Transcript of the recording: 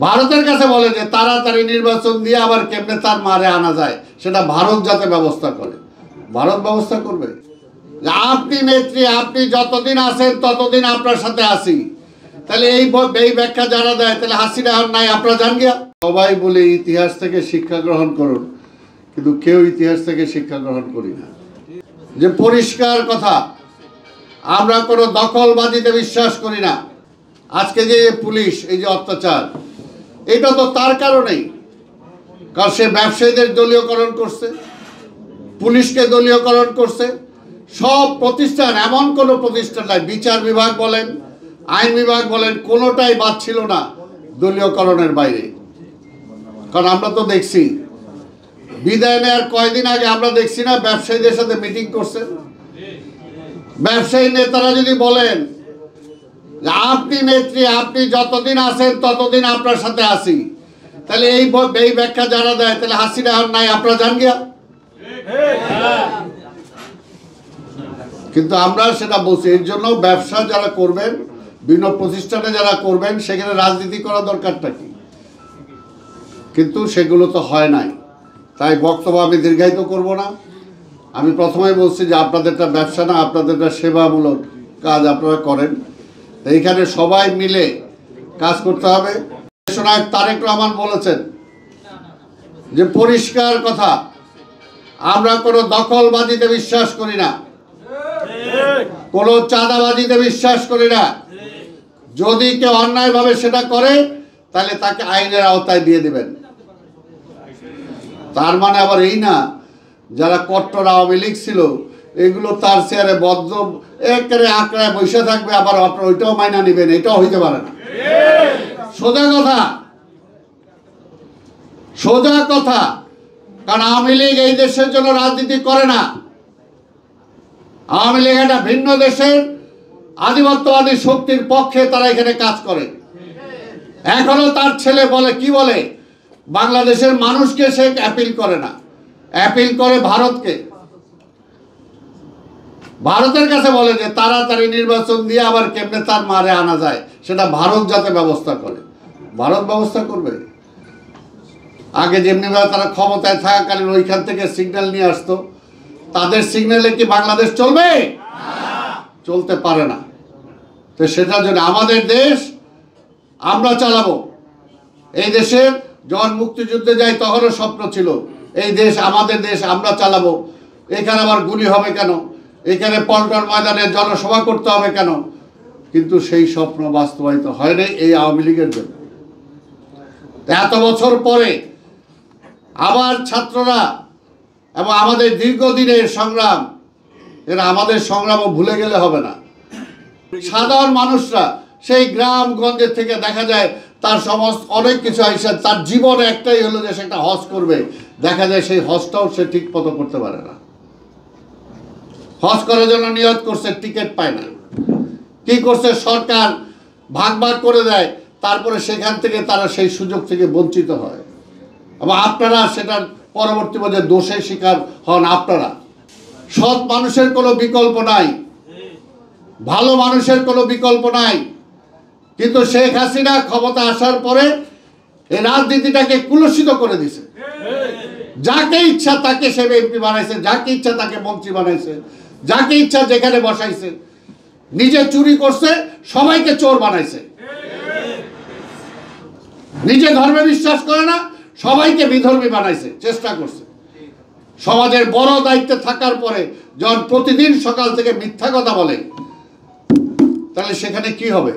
ভারতের কাছে বলে যে তাড়াতাড়ি নির্বাচন দিয়ে আবার কেমনে তার মারে আনা যায় সেটা ভারত যাতে ব্যবস্থা করে। ভারত ব্যবস্থা করবে? আপনি নেত্রী, আপনি যতদিন আছেন ততদিন আপনার সাথে আছি। তাহলে এই ব্যাখ্যা যারা দেয় তাহলে হাসিনা আর নাই, আপনারা জান গিয়া। সবাই বলে ইতিহাস থেকে শিক্ষা গ্রহণ করুন, কিন্তু কেউ ইতিহাস থেকে শিক্ষা গ্রহণ করি না। যে পরিষ্কার কথা, আমরা কোনো দখলবাজিতে বিশ্বাস করি না। আজকে যে পুলিশ এই যে অত্যাচার, এটা তো তার কারণেই, কারণ সে ব্যবসায়ীদের দলীয়করণ করছে, পুলিশকে দলীয়করণ করছে। সব প্রতিষ্ঠান, এমন কোনো প্রতিষ্ঠান নাই, বিচার বিভাগ বলেন, আইন বিভাগ বলেন, কোনোটাই বাদ ছিল না দলীয়করণের বাইরে। কারণ আমরা তো দেখছি বিদায় নেওয়ার কয়েকদিন আগে আমরা দেখছি না ব্যবসায়ীদের সাথে মিটিং করছে। ব্যবসায়ী নেতারা যদি বলেন আপনি নেত্রী, আপনি যতদিন আছেন ততদিন আপনার সাথে আছি, তাহলে এই ব্যাখ্যা যারা দেয় তাহলে হাসিনা আর নাই, আপনারা জান গিয়া। কিন্তু আমরা সেটা বলছি। এর জন্য ব্যবসা যারা করবেন, বিভিন্ন প্রতিষ্ঠানে যারা করবেন, সেখানে রাজনীতি করা দরকারটা কি? কিন্তু সেগুলো তো হয় নাই। তাই বক্তব্য আমি দীর্ঘায়িত করব না। আমি প্রথমেই বলছি যে আপনাদেরটা ব্যবসা না, আপনাদেরটা সেবামূলক কাজ আপনারা করেন। এইখানে সবাই মিলে কাজ করতে হবে। নায়ক তারেক রহমান বলেছেন যে পরিষ্কার কথা, আমরা কোনো দখলবাজিতে বিশ্বাস করি না, কোনো চাঁদাবাজিতে বিশ্বাস করি না। যদি কেউ অন্যায়ভাবে সেটা করে তাহলে তাকে আইনের আওতায় দিয়ে দেবেন। তার মানে আবার এই না যারা কট্টর আওয়ামী লীগ ছিল এগুলো তার চেয়ারে বদ্ধ একেবারে আঁকড়ায় বসে থাকবে, আবার আপনার ওইটাও মাইনা নেবেন, এটাও হইতে পারে না। সোজা কথা, সোজা কথা। কারণ আওয়ামী লীগ এই দেশের জন্য রাজনীতি করে না। আওয়ামী লীগ একটা ভিন্ন দেশের আধিপত্যবাদী শক্তির পক্ষে তারা এখানে কাজ করে। এখনো তার ছেলে বলে, কি বলে, বাংলাদেশের মানুষকে সে অ্যাপিল করে না, অ্যাপিল করে ভারতকে। ভারতের কাছে বলে যে তাড়াতাড়ি নির্বাচন দিয়ে আবার কেমনে তার মারে আনা যায় সেটা ভারত যাতে ব্যবস্থা করে। ভারত ব্যবস্থা করবে? আগে যেমনিভাবে তারা ক্ষমতায় থাকাকালীন ওইখান থেকে সিগন্যাল নিয়ে আসতো, তাদের সিগন্যালে কি বাংলাদেশ চলবে? চলতে পারে না। তো সেটার জন্য আমাদের দেশ আমরা চালাবো। এই দেশের যখন মুক্তিযুদ্ধে যাই তখনও স্বপ্ন ছিল এই দেশ আমাদের দেশ, আমরা চালাবো। এখানে আবার গুলি হবে কেন? এখানে পল্টন ময়দানে জনসভা করতে হবে কেন? কিন্তু সেই স্বপ্ন বাস্তবায়িত হয় নাই এই আওয়ামী লীগের জন্য। এত বছর পরে আবার ছাত্ররা এবং আমাদের দীর্ঘদিনের সংগ্রাম, এরা আমাদের সংগ্রামও ভুলে গেলে হবে না। সাধারণ মানুষরা সেই গ্রামগঞ্জের থেকে দেখা যায় তার সমস্ত অনেক কিছু আইসা, তার জীবন একটাই হলো যে সে একটা হজ করবে। দেখা যায় সেই হজটাও সে ঠিক মতো করতে পারে না। হজ করার জন্য নিয়ত করছে, টিকিট পায় না। কি করছে সরকার? ভাগ ভাগ করে দেয়, তারপরে সেখান থেকে তারা সেই সুযোগ থেকে বঞ্চিত হয়। এবং আপনারা সেটার পরবর্তী পর্যায়ে দোষের শিকার হন। আপনারা সৎ মানুষের কোনো বিকল্প নাই, ভালো মানুষের কোনো বিকল্প নাই। কিন্তু শেখ হাসিনা ক্ষমতা আসার পরে এই রাজনীতিটাকে কুলুষিত করে দিছে। যাকে ইচ্ছা তাকে সে এমপি বানাইছে, যাকে ইচ্ছা তাকে মন্ত্রী বানাইছে, যাকে ইচ্ছা যেখানে বসাইছে। নিজে চুরি করছে, সবাইকে চোর বানাইছে। নিজে ধর্মে বিশ্বাস করে না, সবাইকে বিধর্মী বানাইছে, চেষ্টা করছে। সমাজের বড় দায়িত্বে থাকার পরে যখন প্রতিদিন সকাল থেকে মিথ্যা কথা বলে, তাহলে সেখানে কি হবে?